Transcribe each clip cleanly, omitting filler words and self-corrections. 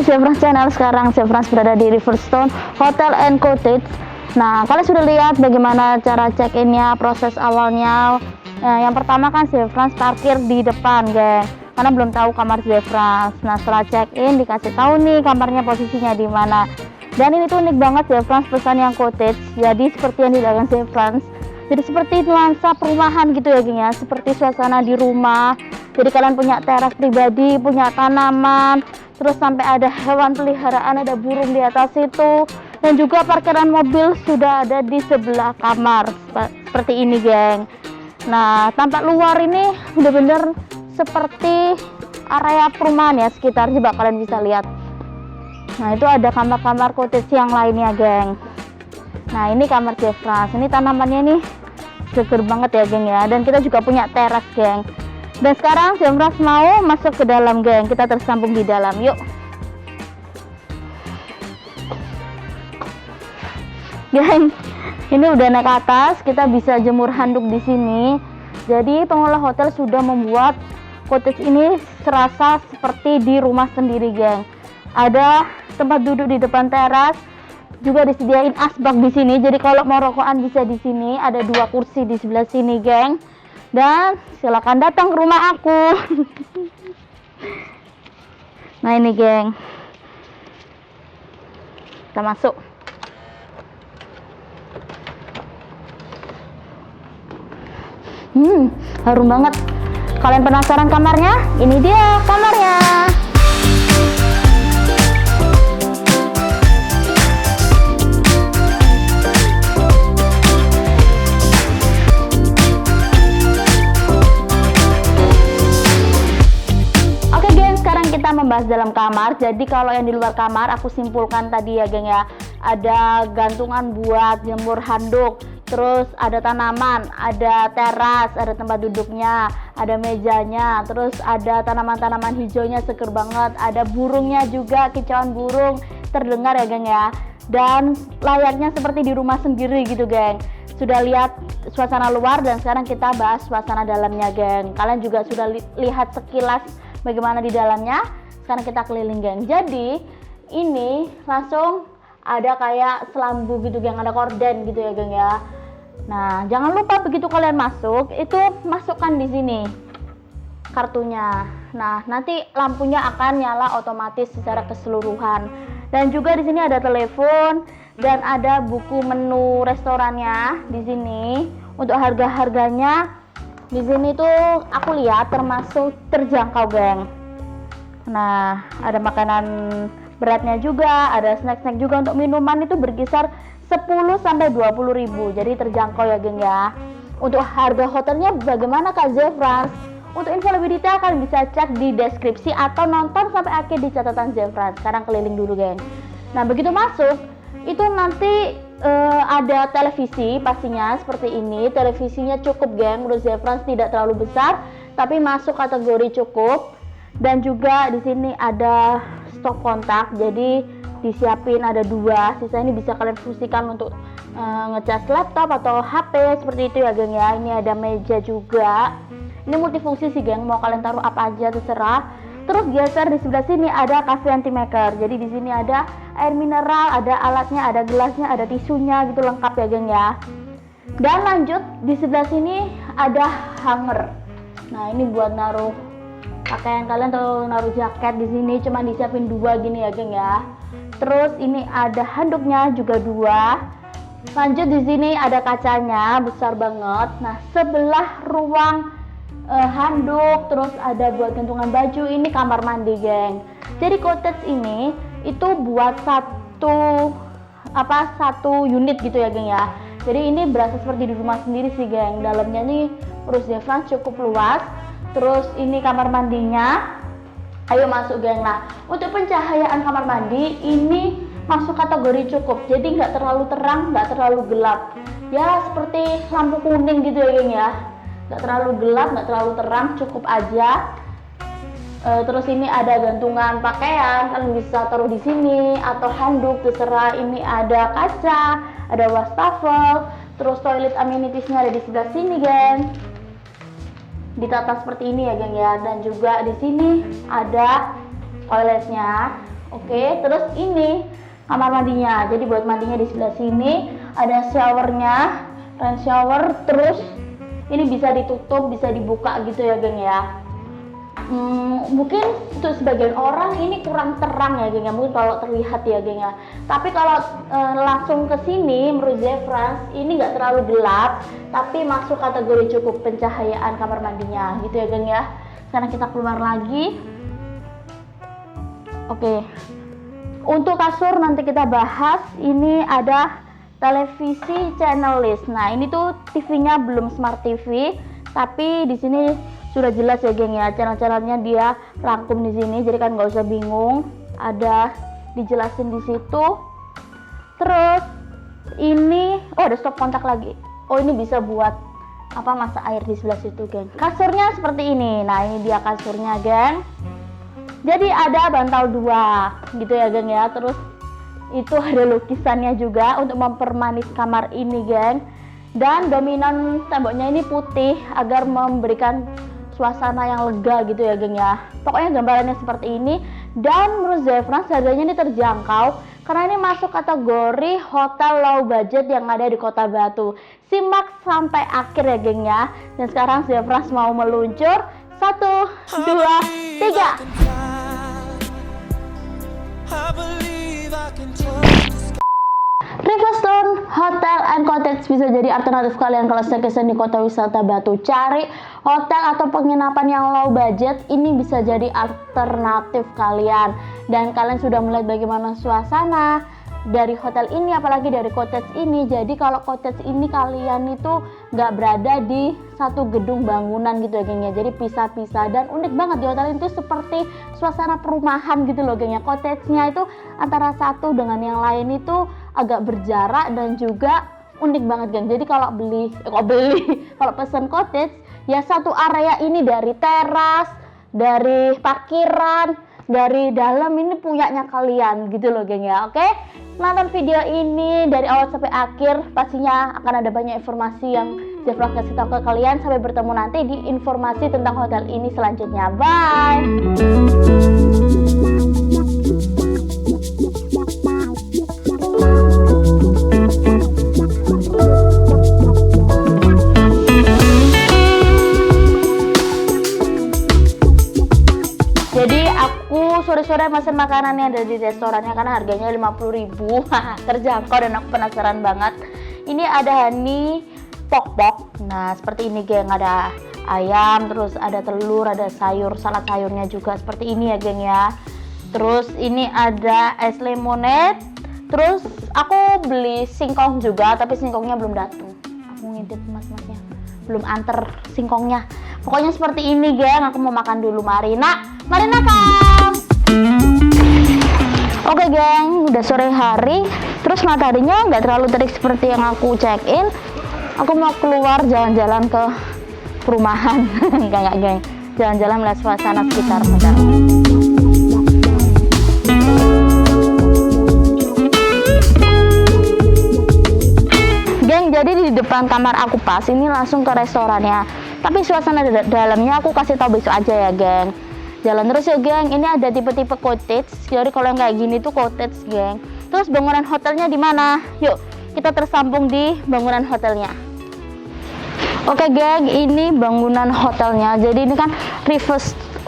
Zefrans Channel. Sekarang Zefrans berada di Riverstone Hotel and Cottage. Nah, kalian sudah lihat bagaimana cara check-innya, proses awalnya. Yang pertama kan Zefrans parkir di depan, geng, karena belum tahu kamar Zefrans. Nah, setelah check-in dikasih tahu nih kamarnya posisinya di mana. Dan ini tuh unik banget, Zefrans pesan yang cottage. Jadi seperti yang di dalam Zefrans. Jadi seperti nuansa perumahan gitu ya, geng ya. Seperti suasana di rumah. Jadi kalian punya teras pribadi, punya tanaman, terus sampai ada hewan peliharaan, ada burung di atas itu, dan juga parkiran mobil sudah ada di sebelah kamar seperti ini, geng. Nah, tampak luar ini bener-bener seperti area perumahan ya, sekitar coba kalian bisa lihat. Nah, itu ada kamar-kamar cottage yang lainnya, geng. Nah, ini kamar Zefrans. Ini tanamannya nih seger banget ya, geng ya. Dan kita juga punya teras, geng. Dan sekarang Zefrans mau masuk ke dalam, geng. Kita tersambung di dalam, yuk. Geng, ini udah naik ke atas, kita bisa jemur handuk di sini. Jadi pengelola hotel sudah membuat cottage ini serasa seperti di rumah sendiri, geng. Ada tempat duduk di depan teras, juga disediain asbak di sini. Jadi kalau mau rokokan bisa di sini. Ada 2 kursi di sebelah sini, geng. Dan silakan datang ke rumah aku. Nah, ini, geng, kita masuk. Harum banget. Kalian penasaran kamarnya? Ini dia kamarnya. Membahas dalam kamar. Jadi kalau yang di luar kamar aku simpulkan tadi ya, geng ya, ada gantungan buat jemur handuk, terus ada tanaman, ada teras, ada tempat duduknya, ada mejanya, terus ada tanaman-tanaman hijaunya seger banget, ada burungnya juga, kicauan burung terdengar ya, geng ya. Dan layaknya seperti di rumah sendiri gitu, geng. Sudah lihat suasana luar dan sekarang kita bahas suasana dalamnya, geng. Kalian juga sudah lihat sekilas bagaimana di dalamnya. Sekarang kita keliling, geng. Jadi ini langsung ada kayak selambu gitu, geng, ada korden gitu ya, geng ya. Nah, jangan lupa begitu kalian masuk itu masukkan di sini kartunya. Nah, nanti lampunya akan nyala otomatis secara keseluruhan. Dan juga di sini ada telepon dan ada buku menu restorannya di sini. Untuk harga-harganya di sini tuh aku lihat termasuk terjangkau, geng. Nah, ada makanan beratnya juga, ada snack-snack juga. Untuk minuman itu berkisar 10 sampai 20 ribu. Jadi terjangkau ya, geng ya. Untuk harga hotelnya bagaimana, Kak Zefrans? Untuk info lebih detail kalian bisa cek di deskripsi atau nonton sampai akhir di catatan Zefrans. Sekarang keliling dulu, geng. Nah, begitu masuk itu nanti ada televisi pastinya seperti ini. Televisinya cukup, geng. Menurut Zefrans tidak terlalu besar, tapi masuk kategori cukup. Dan juga di sini ada stop kontak, jadi disiapin ada 2. Sisa ini bisa kalian fungsikan untuk ngecas laptop atau HP seperti itu ya, geng ya. Ini ada meja juga. Ini multifungsi sih, geng. Mau kalian taruh apa aja terserah. Terus geser di sebelah sini ada cafe anti maker. Jadi di sini ada air mineral, ada alatnya, ada gelasnya, ada tisunya gitu, lengkap ya, geng ya. Dan lanjut di sebelah sini ada hanger. Nah, ini buat naruh pakaian kalian atau naruh jaket di sini, cuma disiapin 2 gini ya, geng ya. Terus ini ada handuknya juga 2. Lanjut di sini ada kacanya besar banget. Nah, sebelah ruang handuk, terus ada buat gantungan baju. Ini kamar mandi, geng. Jadi cottage ini itu buat satu unit gitu ya, geng ya. Jadi ini berasa seperti di rumah sendiri sih, geng. Dalamnya nih menurut Zefrans cukup luas. Terus ini kamar mandinya. Ayo masuk, geng. Nah, untuk pencahayaan kamar mandi ini masuk kategori cukup. Jadi nggak terlalu terang, nggak terlalu gelap. Ya seperti lampu kuning gitu ya, geng ya. Nggak terlalu gelap, nggak terlalu terang, cukup aja. Terus ini ada gantungan pakaian, kalian bisa taruh di sini atau handuk terserah. Ini ada kaca, ada wastafel. Terus toilet amenitiesnya ada di sebelah sini, geng. Ditata seperti ini ya, geng ya. Dan juga di sini ada toiletnya. Oke, terus ini kamar mandinya. Jadi buat mandinya di sebelah sini ada showernya, rain shower. Terus ini bisa ditutup, bisa dibuka gitu ya geng ya. Mungkin untuk sebagian orang ini kurang terang ya geng ya, mungkin kalau terlihat ya geng ya. Tapi kalau langsung ke sini menurut Zefrans ini nggak terlalu gelap, tapi masuk kategori cukup pencahayaan kamar mandinya gitu ya geng ya. Sekarang kita keluar lagi. Oke, untuk kasur nanti kita bahas. Ini ada televisi channel list. Nah ini tuh TV-nya belum smart TV, tapi di sini sudah jelas ya geng ya, channel-channelnya dia rangkum di sini, jadi kan nggak usah bingung, ada dijelasin di situ. Terus ini, oh ada stop kontak lagi. Oh ini bisa buat apa, masak air di sebelah situ geng. Kasurnya seperti ini. Nah ini dia kasurnya geng. Jadi ada bantal 2 gitu ya geng ya. Terus itu ada lukisannya juga untuk mempermanis kamar ini geng. Dan dominan temboknya ini putih agar memberikan suasana yang lega gitu ya geng ya. Pokoknya gambarannya seperti ini. Dan menurut Zefrans harganya ini terjangkau karena ini masuk kategori hotel low budget yang ada di Kota Batu. Simak sampai akhir ya geng ya. Dan sekarang Zefrans mau meluncur. 1, 2, 3. Riverstone Hotel and Cottage bisa jadi alternatif kalian kalau staycation di kota wisata Batu. Cari hotel atau penginapan yang low budget, ini bisa jadi alternatif kalian. Dan kalian sudah melihat bagaimana suasana dari hotel ini, apalagi dari cottage ini. Jadi kalau cottage ini kalian itu nggak berada di satu gedung bangunan gitu ya geng ya, jadi pisah-pisah. Dan unik banget di hotel itu seperti suasana perumahan gitu loh geng ya. Cottage-nya itu antara satu dengan yang lain itu agak berjarak dan juga unik banget geng. Jadi kalau kalau pesen cottage ya satu area ini, dari teras, dari parkiran, dari dalam, ini punyanya kalian gitu loh geng ya. Oke, nonton video ini dari awal sampai akhir, pastinya akan ada banyak informasi yang Zefrans kasih tahu ke kalian. Sampai bertemu nanti di informasi tentang hotel ini selanjutnya. Bye. Jadi aku sore-sore mesen makanan yang ada di restorannya karena harganya 50.000. Terjangkau dan aku penasaran banget. Ini ada honey pok-pok. Nah seperti ini geng, ada ayam, terus ada telur, ada sayur, salad sayurnya juga seperti ini ya geng ya. Terus ini ada es lemonade. Terus aku beli singkong juga, tapi singkongnya belum datang. Aku ngintip mas-masnya, belum anter singkongnya. Pokoknya seperti ini geng, aku mau makan dulu. Marina kam. Oke geng, udah sore hari. Terus mataharinya nggak terlalu terik seperti yang aku check in. Aku mau keluar jalan-jalan ke perumahan. Enggak geng, jalan-jalan melihat suasana sekitar. Geng, jadi di depan kamar aku pas ini langsung ke restorannya. Tapi suasana dalamnya aku kasih tahu besok aja ya geng. Jalan terus ya geng. Ini ada tipe-tipe cottage. Jadi kalau yang kayak gini tuh cottage geng. Terus bangunan hotelnya di mana? Yuk kita tersambung di bangunan hotelnya. Oke geng, ini bangunan hotelnya. Jadi ini kan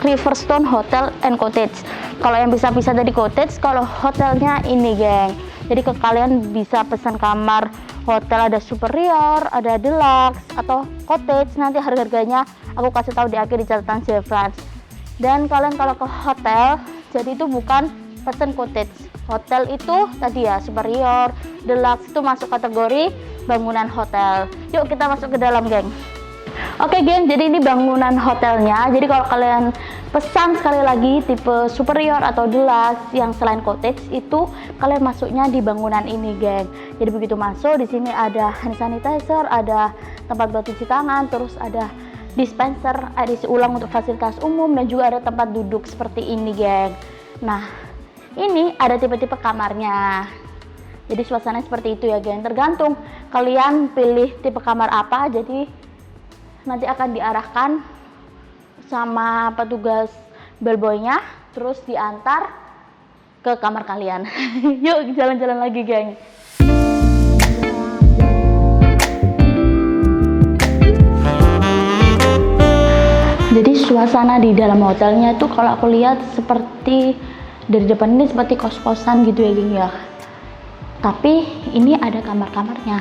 Riverstone Hotel and Cottage. Kalau yang bisa pisah dari cottage, kalau hotelnya ini geng. Jadi kalian bisa pesan kamar hotel, ada superior, ada deluxe atau cottage. Nanti harga-harganya aku kasih tahu di akhir di catatan Zefrans. Dan kalian kalau ke hotel, jadi itu bukan pesen cottage. Hotel itu tadi ya superior, deluxe itu masuk kategori bangunan hotel. Yuk kita masuk ke dalam geng. Oke geng, jadi ini bangunan hotelnya. Jadi kalau kalian pesan sekali lagi tipe superior atau deluxe yang selain cottage itu kalian masuknya di bangunan ini geng. Jadi begitu masuk di sini ada hand sanitizer, ada tempat buat cuci tangan, terus ada dispenser air isi ulang untuk fasilitas umum, dan juga ada tempat duduk seperti ini geng. Nah ini ada tipe-tipe kamarnya. Jadi suasananya seperti itu ya geng. Tergantung kalian pilih tipe kamar apa, jadi nanti akan diarahkan sama petugas bellboynya, terus diantar ke kamar kalian. Yuk jalan-jalan lagi geng. Jadi suasana di dalam hotelnya itu kalau aku lihat seperti dari depan ini seperti kos-kosan gitu ya geng ya. Tapi ini ada kamar-kamarnya.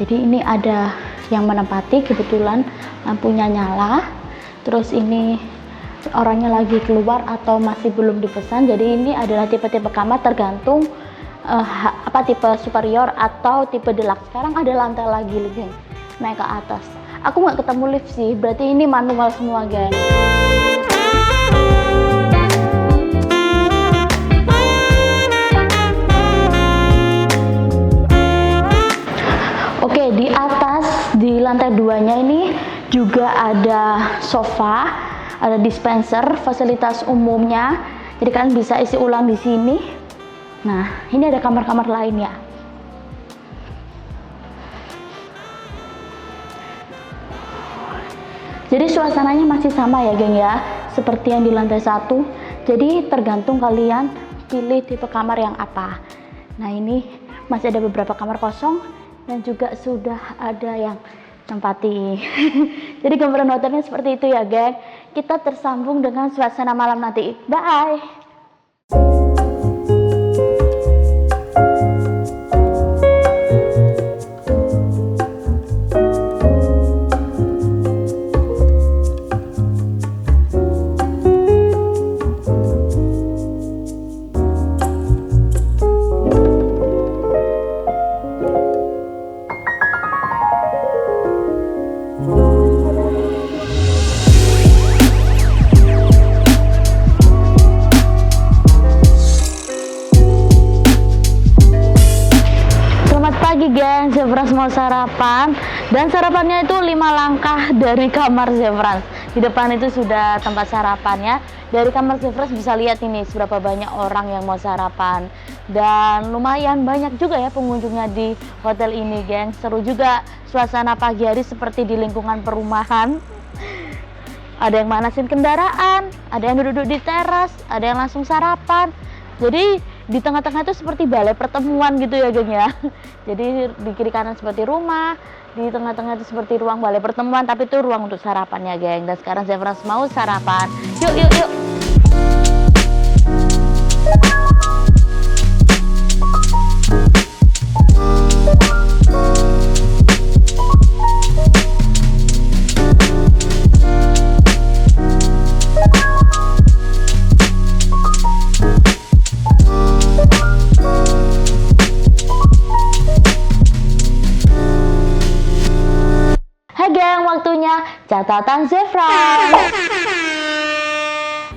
Jadi ini ada yang menempati, kebetulan lampunya nyala. Terus ini orangnya lagi keluar atau masih belum dipesan. Jadi ini adalah tipe-tipe kamar tergantung tipe superior atau tipe deluxe. Sekarang ada lantai lagi geng, naik ke atas. Aku nggak ketemu lift sih, berarti ini manual semua geng. Oke, di atas di lantai 2-nya ini juga ada sofa, ada dispenser, fasilitas umumnya. Jadi kalian bisa isi ulang di sini. Nah, ini ada kamar-kamar lainnya. Jadi suasananya masih sama ya geng ya, seperti yang di lantai 1. Jadi tergantung kalian pilih tipe kamar yang apa. Nah ini masih ada beberapa kamar kosong dan juga sudah ada yang tempati. Jadi gambaran hotelnya seperti itu ya geng. Kita tersambung dengan suasana malam nanti. Bye. Geng, Zevrans mau sarapan dan sarapannya itu 5 langkah dari kamar Zevrans. Di depan itu sudah tempat sarapannya. Dari kamar Zevrans bisa lihat ini seberapa banyak orang yang mau sarapan dan lumayan banyak juga ya pengunjungnya di hotel ini geng. Seru juga suasana pagi hari seperti di lingkungan perumahan. Ada yang manasin kendaraan, ada yang duduk di teras, ada yang langsung sarapan. Jadi di tengah-tengah itu seperti balai pertemuan gitu ya geng ya. Jadi di kiri kanan seperti rumah, di tengah-tengah itu seperti ruang balai pertemuan, tapi itu ruang untuk sarapannya geng. Dan sekarang Zevrans mau sarapan. Yuk yuk yuk. Waktunya catatan Zevrans.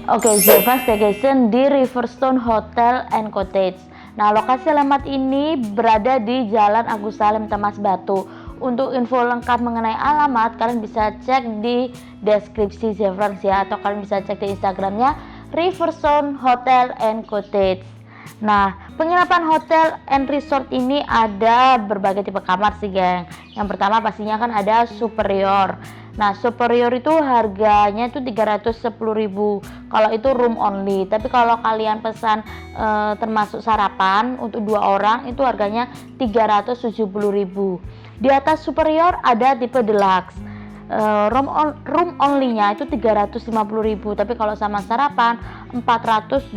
Oke, Zevrans staycation di Riverstone Hotel and Cottage. Nah, lokasi alamat ini berada di Jalan Agus Salim, Temas Batu. Untuk info lengkap mengenai alamat, kalian bisa cek di deskripsi Zevrans ya, atau kalian bisa cek di Instagramnya Riverstone Hotel and Cottage. Nah, penginapan hotel and resort ini ada berbagai tipe kamar sih geng. Yang pertama pastinya kan ada superior. Nah, superior itu harganya itu 310.000 kalau itu room only. Tapi kalau kalian pesan termasuk sarapan untuk 2 orang itu harganya 370.000. Di atas superior ada tipe deluxe. Room only-nya itu 350.000, tapi kalau sama sarapan 420.000.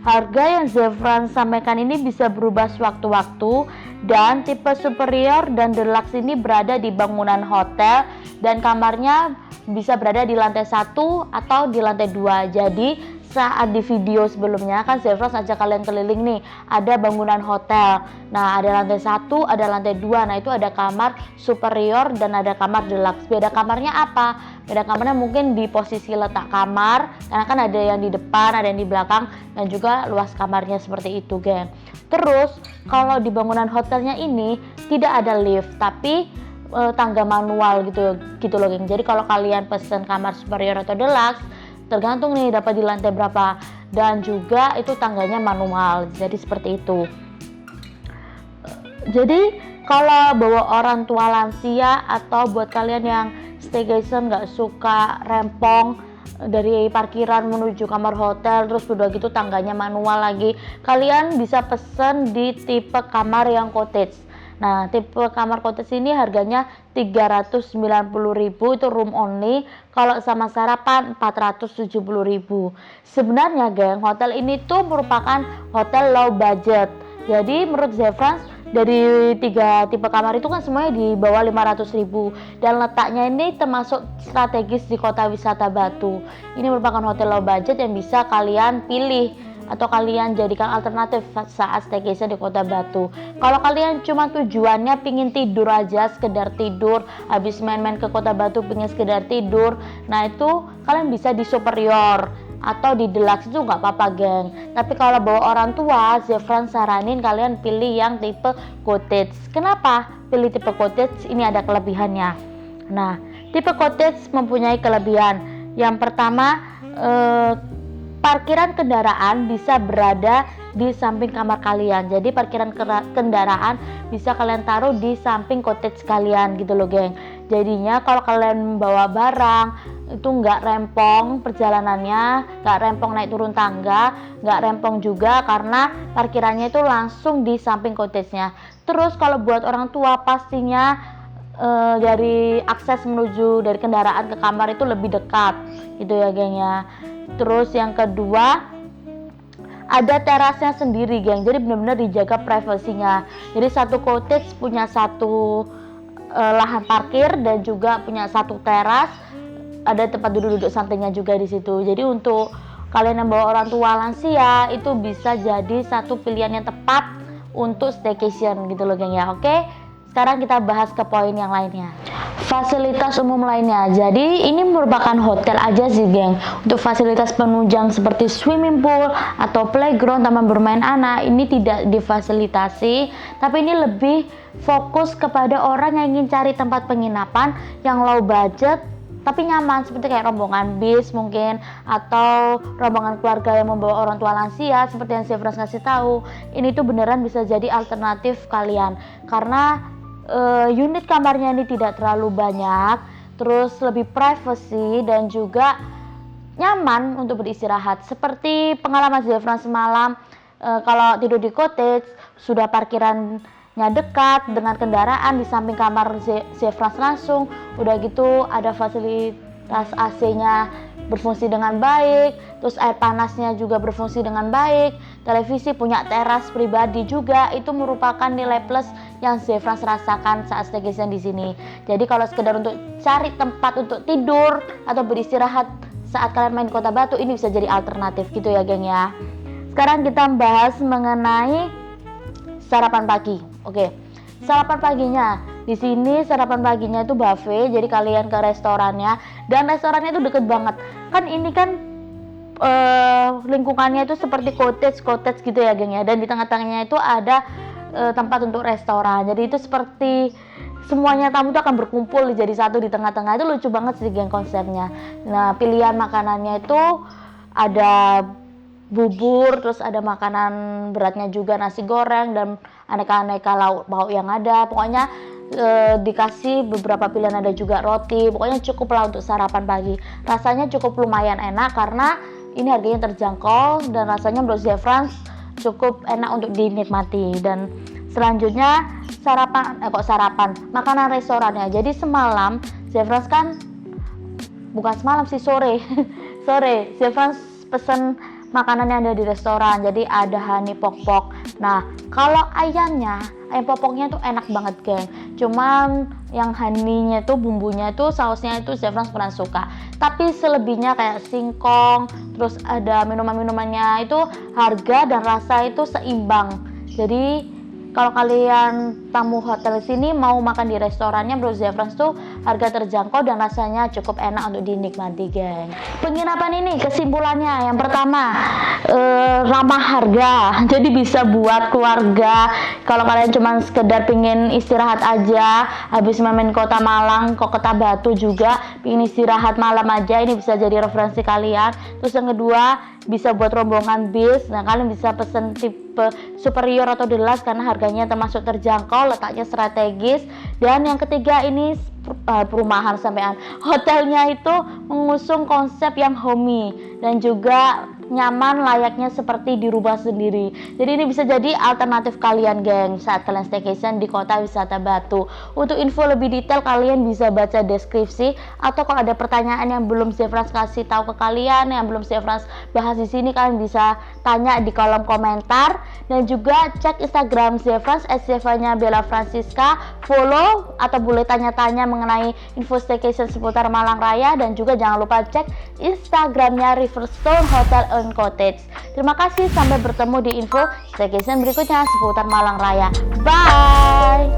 Harga yang Zevrans sampaikan ini bisa berubah sewaktu-waktu, dan tipe superior dan deluxe ini berada di bangunan hotel dan kamarnya bisa berada di lantai 1 atau di lantai 2. Jadi saat di video sebelumnya kan Zevrans ajak kalian keliling nih, ada bangunan hotel. Nah, ada lantai 1, ada lantai 2. Nah, itu ada kamar superior dan ada kamar deluxe. Beda kamarnya apa? Beda kamarnya mungkin di posisi letak kamar, karena kan ada yang di depan, ada yang di belakang, dan juga luas kamarnya seperti itu, geng. Terus, kalau di bangunan hotelnya ini tidak ada lift, tapi tangga manual gitu loh, geng. Jadi kalau kalian pesen kamar superior atau deluxe, tergantung nih dapat di lantai berapa, dan juga itu tangganya manual, jadi seperti itu. Jadi kalau bawa orang tua lansia atau buat kalian yang staycation nggak suka rempong, dari parkiran menuju kamar hotel, terus udah gitu tangganya manual lagi. Kalian bisa pesen di tipe kamar yang cottage. Nah, tipe kamar cottage ini harganya 390.000, itu room only. Kalau sama sarapan 470.000. Sebenarnya geng, hotel ini tuh merupakan hotel low budget. Jadi menurut Zefrans, dari 3 tipe kamar itu kan semuanya di bawah 500.000, dan letaknya ini termasuk strategis di kota wisata Batu. Ini merupakan hotel low budget yang bisa kalian pilih atau kalian jadikan alternatif saat staycation di kota Batu. Kalau kalian cuma tujuannya pingin tidur aja, sekedar tidur, habis main-main ke kota Batu pingin sekedar tidur, nah itu kalian bisa di Superior atau di Deluxe, itu nggak apa-apa geng. Tapi kalau bawa orang tua, Zefrans saranin kalian pilih yang tipe cottage. Kenapa pilih tipe cottage? Ini ada kelebihannya. Nah, tipe cottage mempunyai kelebihan. Yang pertama, parkiran kendaraan bisa berada di samping kamar kalian. Jadi parkiran kendaraan bisa kalian taruh di samping cottage kalian gitu loh geng. Jadinya kalau kalian bawa barang itu nggak rempong perjalanannya, nggak rempong naik turun tangga, nggak rempong juga karena parkirannya itu langsung di samping cottage-nya. Terus kalau buat orang tua pastinya dari akses menuju dari kendaraan ke kamar itu lebih dekat gitu ya geng ya. Terus yang kedua, ada terasnya sendiri geng, jadi benar-benar dijaga privasinya. Jadi satu cottage punya satu lahan parkir dan juga punya satu teras, ada tempat duduk-duduk santainya juga di situ. Jadi untuk kalian yang bawa orang tua lansia itu bisa jadi satu pilihan yang tepat untuk staycation gitu loh geng ya. Oke, sekarang kita bahas ke poin yang lainnya. Fasilitas umum lainnya. Jadi ini merupakan hotel aja sih geng. Untuk fasilitas penunjang seperti swimming pool atau playground, taman bermain anak, ini tidak difasilitasi. Tapi ini lebih fokus kepada orang yang ingin cari tempat penginapan yang low budget tapi nyaman, seperti kayak rombongan bis mungkin, atau rombongan keluarga yang membawa orang tua lansia seperti yang Zefrans kasih tahu. Ini tuh beneran bisa jadi alternatif kalian karena unit kamarnya ini tidak terlalu banyak, terus lebih privacy dan juga nyaman untuk beristirahat. Seperti pengalaman Zefrans semalam, kalau tidur di cottage sudah parkirannya dekat dengan kendaraan, di samping kamar Zefrans langsung, udah gitu ada fasilitas AC-nya berfungsi dengan baik, terus air panasnya juga berfungsi dengan baik, televisi, punya teras pribadi juga. Itu merupakan nilai plus yang Zefrans rasakan saat staycation di sini. Jadi kalau sekedar untuk cari tempat untuk tidur atau beristirahat saat kalian main Kota Batu, ini bisa jadi alternatif gitu ya geng ya. Sekarang kita bahas mengenai sarapan pagi. Oke, sarapan paginya di sini, sarapan paginya itu buffet, jadi kalian ke restorannya, dan restorannya itu deket banget. Kan ini kan lingkungannya itu seperti cottage gitu ya geng ya, dan di tengah-tengahnya itu ada tempat untuk restoran. Jadi itu seperti semuanya tamu itu akan berkumpul jadi satu di tengah-tengah. Itu lucu banget sih geng konsepnya. Nah, pilihan makanannya itu ada bubur, terus ada makanan beratnya juga, nasi goreng dan aneka-aneka lauk pauk yang ada. Pokoknya dikasih beberapa pilihan, ada juga roti. Pokoknya cukup lah untuk sarapan pagi. Rasanya cukup lumayan enak karena ini harganya terjangkau dan rasanya menurut Zefrans cukup enak untuk dinikmati. Dan selanjutnya makanan restorannya. Jadi semalam Zefrans kan sore Zefrans pesen makanan yang ada di restoran. Jadi ada honey pok-pok. Nah, kalau ayam pok-poknya tuh enak banget geng. Cuman yang honey-nya tuh, bumbunya tuh, sausnya itu Zefrans kurang suka. Tapi selebihnya kayak singkong, terus ada minuman-minumannya itu harga dan rasa itu seimbang. Jadi kalau kalian tamu hotel sini mau makan di restorannya, menurut Zefrans tuh harga terjangkau dan rasanya cukup enak untuk dinikmati geng. Penginapan ini kesimpulannya, yang pertama ramah harga, jadi bisa buat keluarga. Kalau kalian cuma sekedar pingin istirahat aja, habis main Kota Malang ke Kota Batu juga pingin istirahat malam aja, ini bisa jadi referensi kalian. Terus yang kedua, bisa buat rombongan bis. Nah, kalian bisa pesen tipe superior atau deluxe karena harganya termasuk terjangkau, letaknya strategis. Dan yang ketiga, ini perumahan sampean. Hotelnya itu mengusung konsep yang homey dan juga nyaman layaknya seperti di rumah sendiri. Jadi ini bisa jadi alternatif kalian geng saat kalian staycation di kota wisata Batu. Untuk info lebih detail kalian bisa baca deskripsi, atau kalau ada pertanyaan yang belum Zefrans kasih tahu ke kalian, yang belum Zefrans bahas di sini, kalian bisa tanya di kolom komentar. Dan juga cek Instagram Zefrans @zevanya Bella Francisca, follow atau boleh tanya-tanya mengenai info staycation seputar Malang Raya, dan juga jangan lupa cek Instagramnya Riverstone Hotel and Cottage. Terima kasih, sampai bertemu di info staycation berikutnya seputar Malang Raya. Bye.